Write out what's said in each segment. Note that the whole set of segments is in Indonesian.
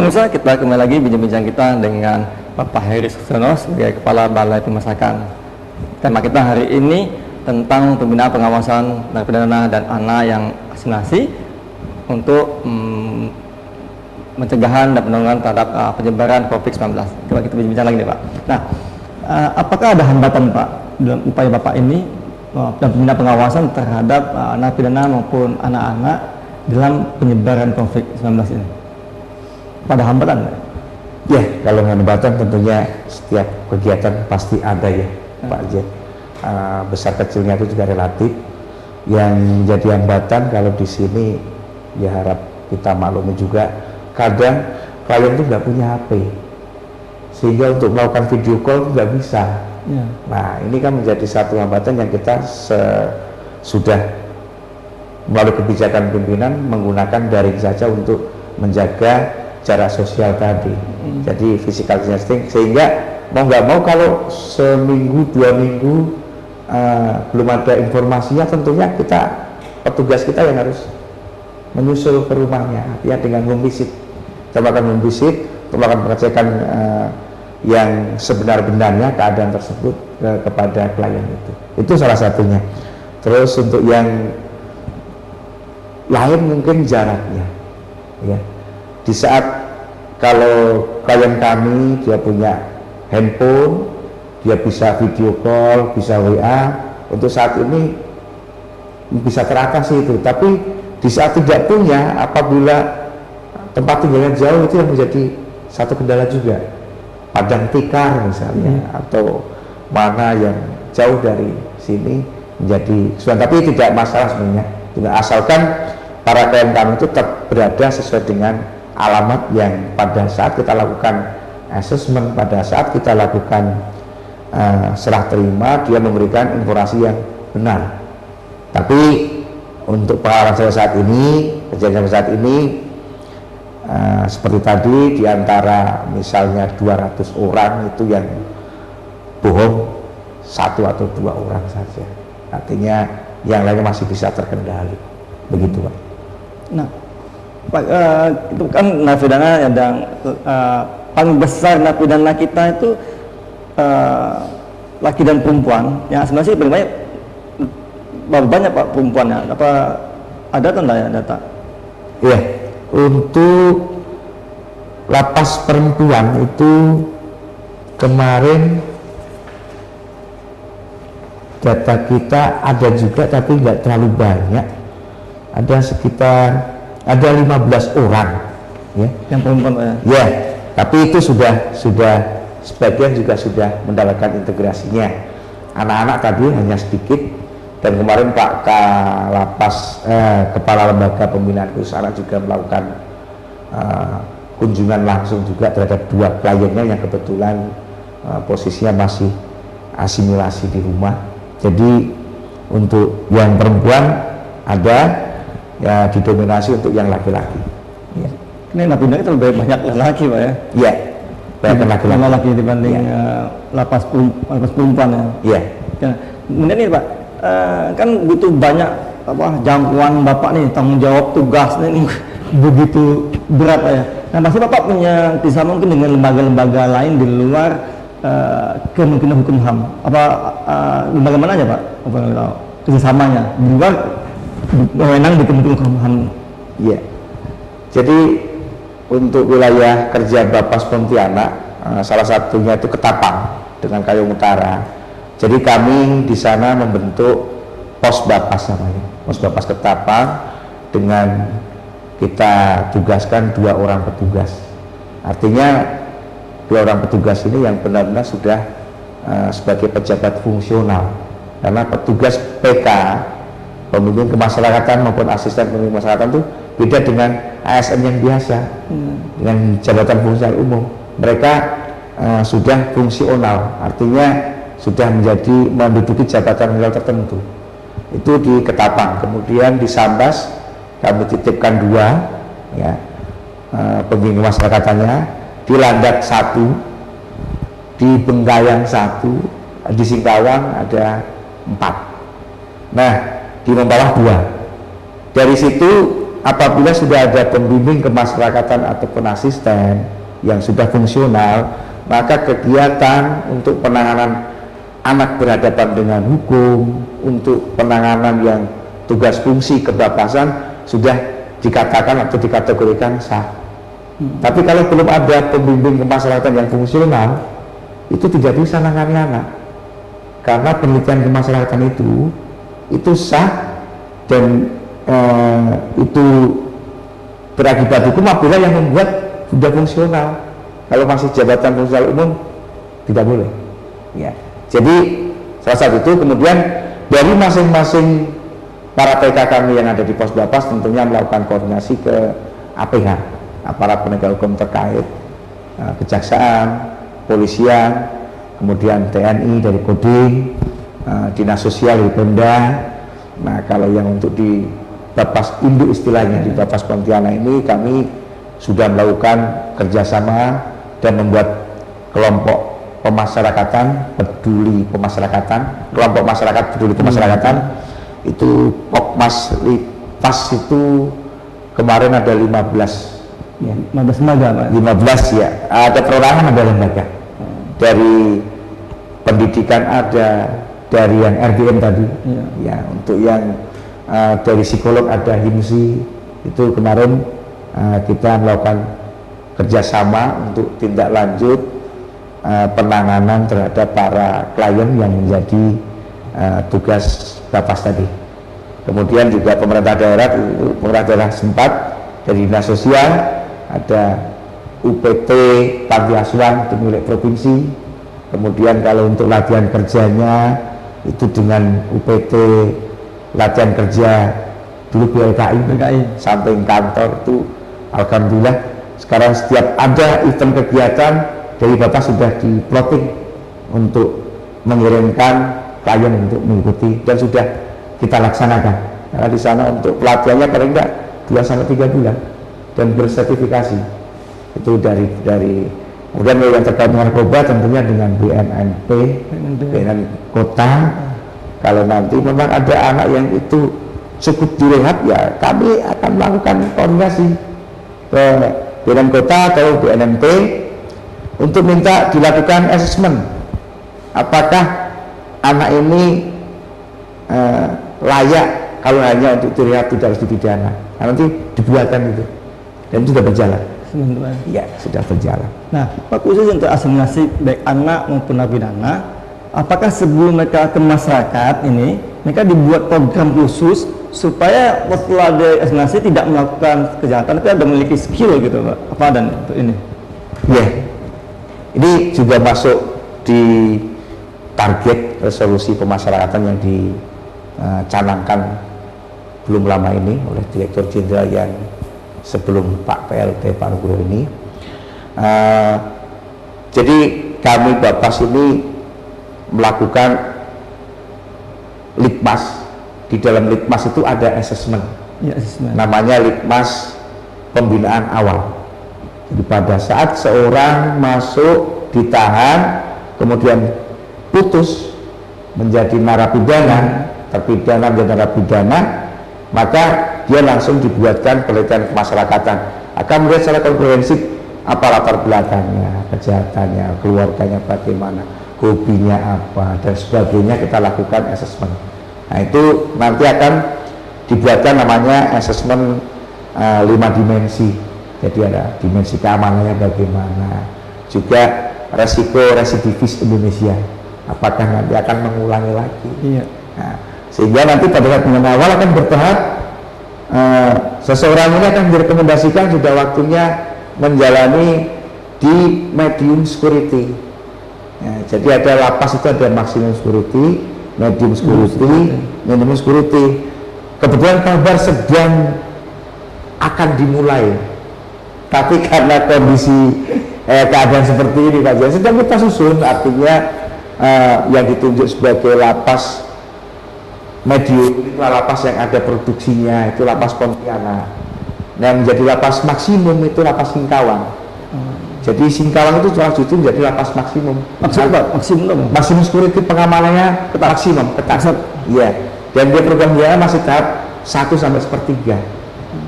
pemirsa, kita kembali lagi bincang-bincang kita dengan Bapak Heri Suksono sebagai Kepala Balai Pemasyarakatan. Tema kita hari ini tentang pembinaan pengawasan narapidana dan anak yang asimilasi untuk pencegahan dan penanggulangan terhadap penyebaran COVID-19. Coba kita bincang lagi nih Pak. Nah, apakah ada hambatan Pak dalam upaya Bapak ini dan pembinaan pengawasan terhadap narapidana maupun anak-anak dalam penyebaran COVID-19 ini? Pada hambatan? Ya, kalau hambatan tentunya setiap kegiatan pasti ada ya, Pak Jen. Besar kecilnya itu juga relatif. Yang jadi hambatan kalau di sini ya harap kita maklumi juga, kadang klien itu nggak punya HP, sehingga untuk melakukan video call nggak bisa. Ya. Nah, ini kan menjadi satu hambatan yang kita sudah melalui kebijakan pimpinan menggunakan daring saja untuk menjaga jarak sosial tadi. Jadi physical distancing, sehingga mau nggak mau kalau seminggu 2 minggu belum ada informasinya, tentunya petugas kita yang harus menyusul ke rumahnya, ya, dengan memvisit. Kita akan memvisit untuk melakukan pengecekan yang sebenar-benarnya keadaan tersebut kepada klien itu salah satunya. Terus untuk yang lain mungkin jaraknya, ya. Di saat kalau klien kami dia punya handphone, dia bisa video call, bisa WA, untuk saat ini bisa teratasi itu. Tapi di saat tidak punya, apabila tempat tinggalnya jauh, itu yang menjadi satu kendala juga. Padang tikar misalnya, atau mana yang jauh dari sini menjadi kesulitan. Tapi tidak masalah sebenarnya, asalkan para klien kami itu tetap berada sesuai dengan alamat yang pada saat kita lakukan assessment, pada saat kita lakukan serah terima, dia memberikan informasi yang benar. Tapi untuk pengalaman saya saat ini, kejadian saat ini, seperti tadi, diantara misalnya 200 orang itu yang bohong 1 atau 2 orang saja. Artinya yang lainnya masih bisa terkendali. Begitu Pak. Nah Pak, itu kan narapidana yang paling besar narapidana kita itu laki dan perempuan. Yang sebenarnya paling banyak Pak perempuannya. Apa ada atau enggak ya data? Iya, untuk lapas perempuan itu kemarin data kita ada juga, tapi nggak terlalu banyak. Ada sekitar 15 orang, ya, yang perempuan, ya. Tapi itu sudah sebagian juga sudah mendapatkan integrasinya. Anak-anak tadi hanya sedikit, dan kemarin Pak Kalapas, Kepala Lembaga Pembinaan Khusus Anak juga melakukan kunjungan langsung juga terhadap 2 kliennya yang kebetulan posisinya masih asimilasi di rumah. Jadi untuk yang perempuan ada, ya, didominasi untuk yang laki-laki. Ya. Ini narapidana itu lebih banyak laki Pak ya? Iya, banyak laki-laki dibanding lapas perempuan ya? Iya. Kemudian ini Pak, kan butuh banyak jangkauan Bapak nih, tanggung jawab tugasnya ini begitu berat Pak ya. Nah, pasti Bapak punya kerjasama mungkin dengan lembaga-lembaga lain di luar kemungkinan hukum HAM. Lembaga mana aja Pak? Kerjasamanya di luar wewenang di Kementerian Hukum HAM. Iya. Jadi untuk wilayah kerja Bapas Pontianak, salah satunya itu Ketapang dengan Kayong Utara. Jadi kami di sana membentuk pos Bapas namanya, pos Bapas Ketapang, dengan kita tugaskan 2 orang petugas. Artinya 2 orang petugas ini yang benar-benar sudah sebagai pejabat fungsional, karena petugas PK, pemimpin kemasyarakatan maupun asisten pemimpin kemasyarakatan itu beda dengan ASN yang biasa, dengan jabatan fungsional umum. Mereka sudah fungsional, artinya sudah menduduki jabatan tertentu. Itu di Ketapang. Kemudian di Sambas kami titipkan 2, ya, pemimpin kemasyarakatnya. Di Landak 1, di Benggayang 1, di Singkawang ada 4. Nah, di Mempawah 2. Dari situ apabila sudah ada pembimbing kemasyarakatan ataupun asisten yang sudah fungsional, maka kegiatan untuk penanganan anak berhadapan dengan hukum, untuk penanganan yang tugas fungsi kebapasan sudah dikatakan atau dikategorikan sah. Tapi kalau belum ada pembimbing kemasyarakatan yang fungsional, itu tidak bisa menangani anak, karena penelitian kemasyarakatan itu sah dan itu berakibat hukum apabila yang membuat sudah fungsional. Kalau masih jabatan fungsional umum tidak boleh. Ya. Jadi salah satu itu, kemudian dari masing-masing para TK kami yang ada di pos Bapas tentunya melakukan koordinasi ke APH, aparat penegak hukum terkait, kejaksaan, polisian, kemudian TNI dari Kodim, dinas sosial di Pemda. Nah, kalau yang untuk di Bapas induk istilahnya di Bapas Pontianak ini, kami sudah melakukan kerjasama dan membuat kelompok pemasyarakatan peduli pemasyarakatan, kelompok masyarakat peduli pemasyarakatan. Itu Pokmas Lipas itu kemarin ada 15 ya. 15 lembaga, Pak. 15 ya, ada perorangan, ada lembaga. Dari pendidikan ada, dari yang RDM tadi ya, untuk yang dari psikolog ada HIMSI. Itu kemarin kita melakukan kerjasama untuk tindak lanjut penanganan terhadap para klien yang menjadi tugas Bapas tadi. Kemudian juga pemerintah daerah sempat dari dinas sosial, ada UPT Panti Asuhan itu milik provinsi. Kemudian kalau untuk latihan kerjanya itu dengan UPT latihan kerja dulu BLKI samping kantor itu, alhamdulillah sekarang setiap ada event kegiatan dari Bapak sudah di plotting untuk mengirimkan klien untuk mengikuti, dan sudah kita laksanakan. Karena di sana untuk pelatihannya paling enggak 2-3 bulan dan bersertifikasi. Itu dari kemudian yang terkait dengan narkoba tentunya dengan BNNP, BNN Kota. Kalau nanti memang ada anak yang itu cukup direhab, ya kami akan melakukan koordinasi ke BNN Kota atau BNNP untuk minta dilakukan asesmen apakah anak ini layak kalau hanya untuk direhab, tidak harus dipidana. Nah, nanti dibuatkan itu, dan itu sudah berjalan. Iya, sudah berjalan. Nah, Pak, khusus untuk asimilasi baik anak maupun narapidana, apakah sebelum mereka ke masyarakat ini mereka dibuat program khusus supaya setelah ada asimilasi tidak melakukan kejahatan tapi ada memiliki skill gitu, Pak? Apa dan untuk ini? Ya, ini juga masuk di target resolusi pemasyarakatan yang dicanangkan belum lama ini oleh Direktur Jenderal yang sebelum Pak PLT Pak Nugroho ini. Jadi kami Bapas ini melakukan litmas. Di dalam litmas itu ada asesmen, namanya litmas pembinaan awal. Jadi pada saat seorang masuk, ditahan, kemudian putus menjadi narapidana, terpidana menjadi narapidana, maka dia langsung dibuatkan penelitian kemasyarakatan, akan melihat secara komprehensif apa latar belakangnya, kejahatannya, keluarganya bagaimana, hobinya apa, dan sebagainya. Kita lakukan asesmen. Nah, itu nanti akan dibuatkan namanya asesmen 5 dimensi. Jadi ada dimensi keamanannya bagaimana, juga resiko residivis Indonesia, apakah nanti akan mengulangi lagi. Nah, sehingga nanti pada saat awal akan bertahap, seseorang ini akan direkomendasikan sudah waktunya menjalani di medium security. Jadi ada lapas itu ada maximum security, medium security, minimum security. Kebetulan kabar sedang akan dimulai, tapi karena kondisi keadaan seperti ini Pak Jan, sedang kita susun. Artinya yang ditunjuk sebagai lapas medium itu lapas yang ada produksinya, itu lapas Pontianak. Nah, menjadi lapas maksimum itu lapas Singkawang. Jadi Singkawang itu itu menjadi lapas maksimum. Maksimum security, pengamanannya maksimum, ketat. Iya. Dan dia program dia masih tahap 1 sampai 1/3.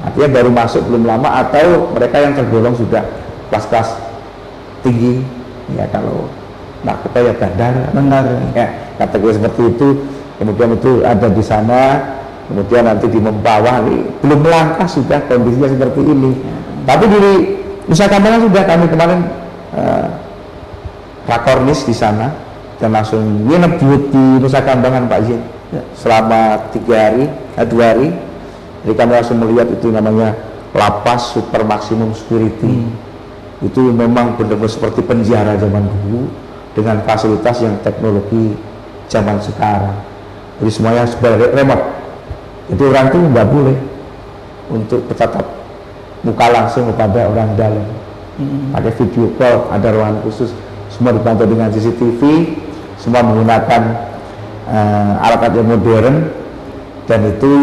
Artinya baru masuk belum lama, atau mereka yang tergolong sudah kelas-kelas tinggi, ya kalau narkoba ya bandar, ya kategori seperti itu. Kemudian itu ada di sana, kemudian nanti di Mempawah nih, belum melangkah sudah kondisinya seperti ini. Tapi di Nusa Kambangan sudah, kami kemarin rakornis di sana dan langsung nginep di Nusa Kambangan Pak Zin selama 2 hari. Jadi kami langsung melihat itu namanya lapas super maksimum security. Itu memang benar-benar seperti penjara zaman dulu dengan fasilitas yang teknologi zaman sekarang. Jadi semuanya sebagai remote. Itu orang itu nggak boleh untuk bertatap muka langsung kepada orang dalam. Pakai video call, ada ruangan khusus, semua dipantau dengan CCTV, semua menggunakan alat-alat yang modern, dan itu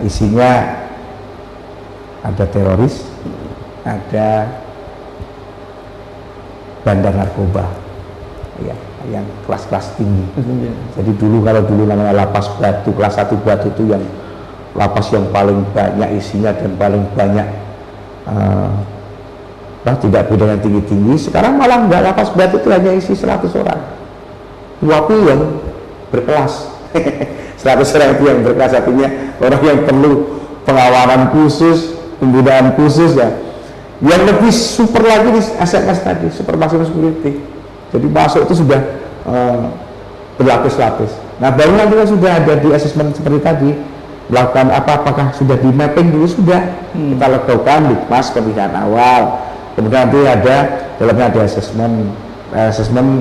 isinya ada teroris, ada bandar narkoba, ya, yang kelas-kelas tinggi. Jadi kalau dulu namanya lapas Batu, kelas 1 Batu itu yang lapas yang paling banyak isinya dan paling banyak tidak beda yang tinggi-tinggi. Sekarang malah enggak, lapas Batu itu hanya isi 100 orang, 20 yang berkelas. 100 orang itu yang berkelas, artinya orang yang perlu pengawalan khusus, pembinaan khusus, ya. Yang lebih super lagi di SMS tadi, super maximum security. Jadi masuk itu sudah berlapis-lapis. Nah, baru nanti kan sudah ada di asesmen seperti tadi, melakukan apakah sudah di mapping dulu, sudah kita lakukan di pas pemilihan awal. Kemudian nanti ada dalamnya ada asesmen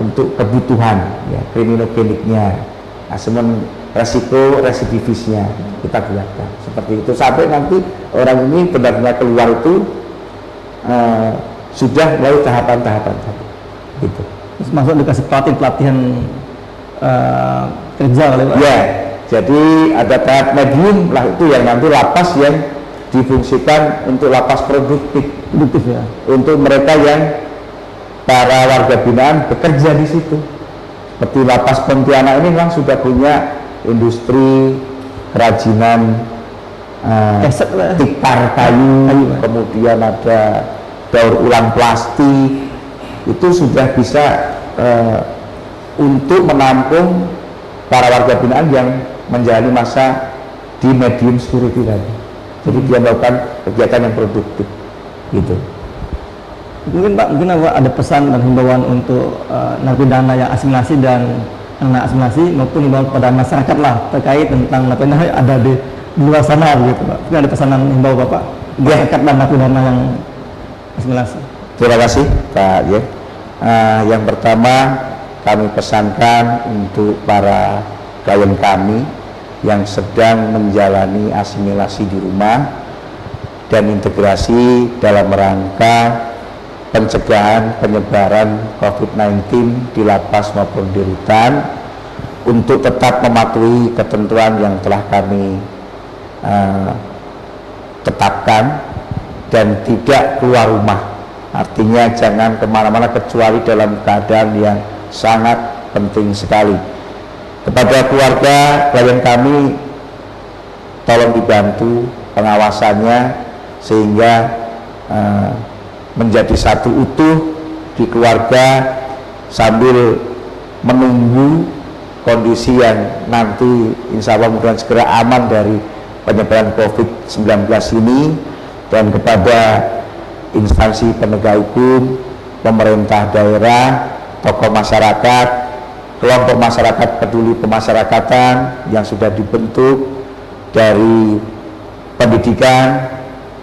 untuk kebutuhan, ya, kriminogeniknya, asesmen resiko residivisnya kita buatkan seperti itu, sampai nanti orang ini benar-benar keluar itu sudah melalui tahapan-tahapan tadi gitu. Terus masuk dikasih pelatihan kerja kali Pak? Ya, jadi ada tahap medium lah, itu yang nanti lapas yang difungsikan untuk lapas produktif ya, untuk mereka yang para warga binaan bekerja di situ. Seperti lapas Pontianak ini memang sudah punya industri kerajinan tikar kayu, kemudian ada daur ulang plastik, itu sudah bisa untuk menampung para warga binaan yang menjalani masa di medium security tadi. Jadi dia melakukan kegiatan yang produktif gitu. Mungkin Pak, ada pesan dan himbauan untuk narapidana yang asimilasi dan anak asimilasi, maupun himbauan kepada masyarakat lah terkait tentang narapidana ada di luar sana begitu Pak. Mungkin ada pesanan himbau Bapak masyarakat dan narapidana yang asimilasi. Terima kasih Pak Ye. Yang pertama kami pesankan untuk para klien kami yang sedang menjalani asimilasi di rumah dan integrasi dalam rangka pencegahan penyebaran COVID-19 di lapas maupun di rutan, untuk tetap mematuhi ketentuan yang telah kami tetapkan dan tidak keluar rumah. Artinya jangan kemana-mana kecuali dalam keadaan yang sangat penting sekali. Kepada keluarga klien kami, tolong dibantu pengawasannya sehingga menjadi satu utuh di keluarga, sambil menunggu kondisi yang nanti insya Allah mudah segera aman dari penyebaran COVID-19 ini. Dan kepada instansi penegak hukum, pemerintah daerah, tokoh masyarakat, kelompok masyarakat peduli pemasyarakatan yang sudah dibentuk dari pendidikan,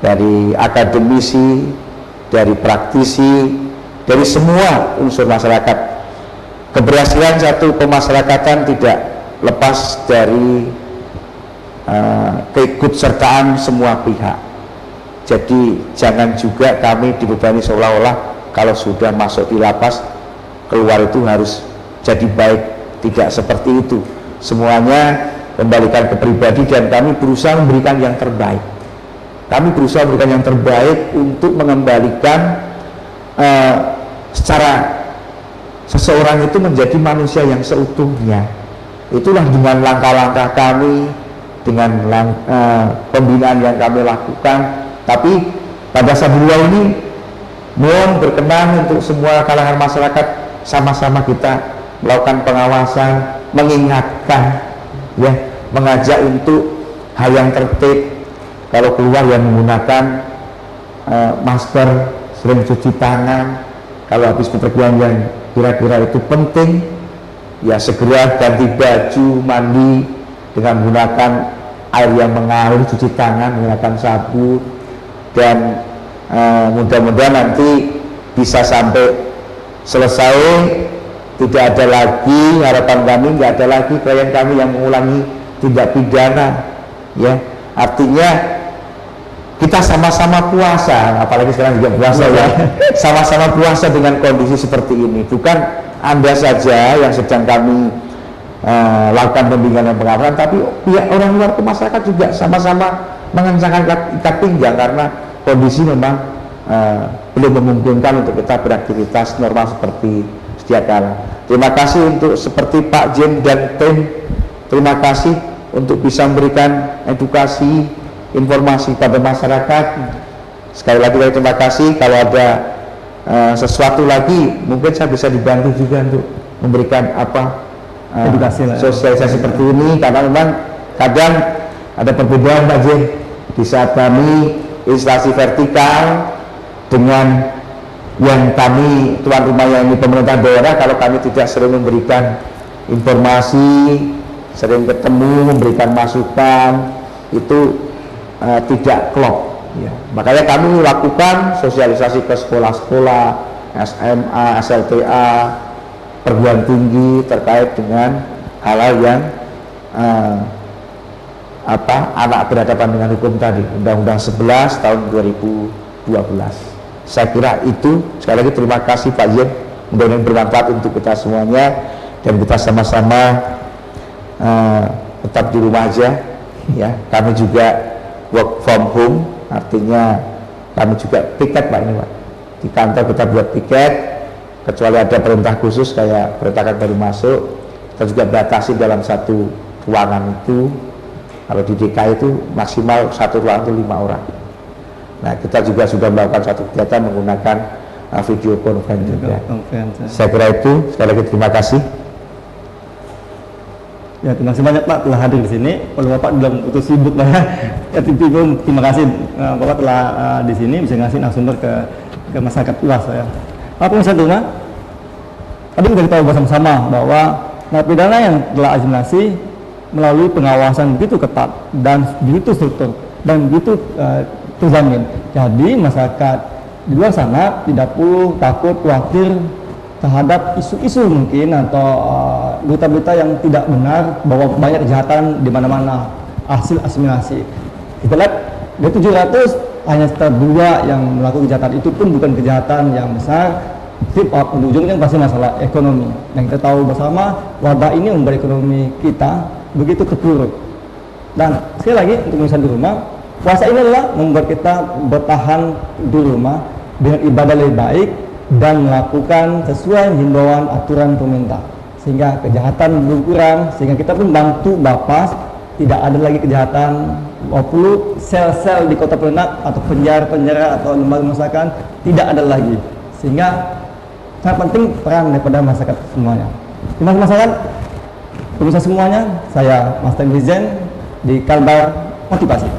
dari akademisi, dari praktisi, dari semua unsur masyarakat. Keberhasilan satu pemasyarakatan tidak lepas dari keikutsertaan semua pihak. Jadi jangan juga kami dibebani seolah-olah kalau sudah masuk di lapas, keluar itu harus jadi baik. Tidak seperti itu. Semuanya kembalikan ke pribadi, dan kami berusaha memberikan yang terbaik. Kami berusaha memberikan yang terbaik untuk mengembalikan secara seseorang itu menjadi manusia yang seutuhnya. Itulah dengan langkah-langkah kami dengan pembinaan yang kami lakukan. Tapi pada Sabua ini mohon berkenan untuk semua kalangan masyarakat sama-sama kita melakukan pengawasan, mengingatkan, ya, mengajak untuk hal yang tertib. Kalau keluar yang menggunakan masker, sering cuci tangan. Kalau habis bepergian yang kira-kira itu penting, ya segera ganti baju, mandi dengan menggunakan air yang mengalir, cuci tangan menggunakan sabun, dan mudah-mudahan nanti bisa sampai selesai, tidak ada lagi, harapan kami nggak ada lagi klien kami yang mengulangi tindak pidana, ya. Artinya kita sama-sama puasa, apalagi sekarang juga puasa, ya, sama-sama puasa dengan kondisi seperti ini. Bukan Anda saja yang sedang kami lakukan pembinaan dan pengawasan, tapi pihak orang luar ke masyarakat juga sama-sama mengencangkan ikat pinggang karena kondisi memang belum memungkinkan untuk kita beraktivitas normal seperti sedia kala. Terima kasih untuk seperti Pak Jen dan tim, terima kasih untuk bisa memberikan edukasi, informasi pada masyarakat. Sekali lagi terima kasih. Kalau ada sesuatu lagi mungkin saya bisa dibantu juga untuk memberikan edukasi sosialisasi seperti ini, karena memang kadang ada perbedaan Pak Jen di saat kami instalasi vertikal dengan yang kami tuan rumah yang ini pemerintah daerah. Kalau kami tidak sering memberikan informasi, sering ketemu, memberikan masukan, itu tidak klop, ya. Makanya kami lakukan sosialisasi ke sekolah-sekolah, SMA, SLTA, perguruan tinggi terkait dengan hal-hal yang anak berhadapan dengan hukum tadi, Undang-Undang 11 tahun 2012. Saya kira itu. Sekali lagi terima kasih Pak Yen, mudah-mudahan bermanfaat untuk kita semuanya dan kita sama-sama tetap di rumah aja, ya. Kami juga work from home, artinya kami juga piket Pak ini Pak, di kantor kita buat piket, kecuali ada perintah khusus kayak perintah baru masuk, kita juga batasi dalam satu ruangan itu. Kalau di DKI itu maksimal satu ruangan itu 5 orang. Nah, kita juga sudah melakukan satu kegiatan menggunakan video conference juga. Saya kira itu. Sekali lagi terima kasih. Ya, terima kasih banyak Pak telah hadir di sini. Kalau Bapak dalam putus sibuk Pak, ya, terima kasih Bapak telah di sini bisa ngasih narasumber ke masyarakat luas ya. Pak pemirsa di rumah, tadi kita tahu bersama-sama bahwa narapidana yang telah asimilasi melalui pengawasan begitu ketat dan begitu struktur dan begitu terjamin. Jadi masyarakat di luar sana tidak perlu takut, khawatir terhadap isu-isu mungkin atau berita-berita yang tidak benar bahwa banyak kejahatan di mana-mana hasil asimilasi. Kita lihat dari 700 hanya sekitar 2 yang melakukan kejahatan, itu pun bukan kejahatan yang besar. Ujungnya pasti masalah ekonomi. Dan kita tahu bersama wabah ini membuat ekonomi kita begitu terpuruk. Dan sekali lagi untuk pemirsa di rumah, puasa ini adalah membuat kita bertahan di rumah dengan ibadah lebih baik dan melakukan sesuai himbauan aturan pemerintah, sehingga kejahatan berkurang, sehingga kita pun bantu Bapas tidak ada lagi kejahatan. Perlu sel-sel di kota Pontianak atau penjara-penjara atau lembaga masyarakat tidak ada lagi, sehingga sangat penting peran daripada masyarakat semuanya. Terima kasih masyarakat, pemirsa semuanya. Saya Mas Ten Vizen di Kalbar Motivasi.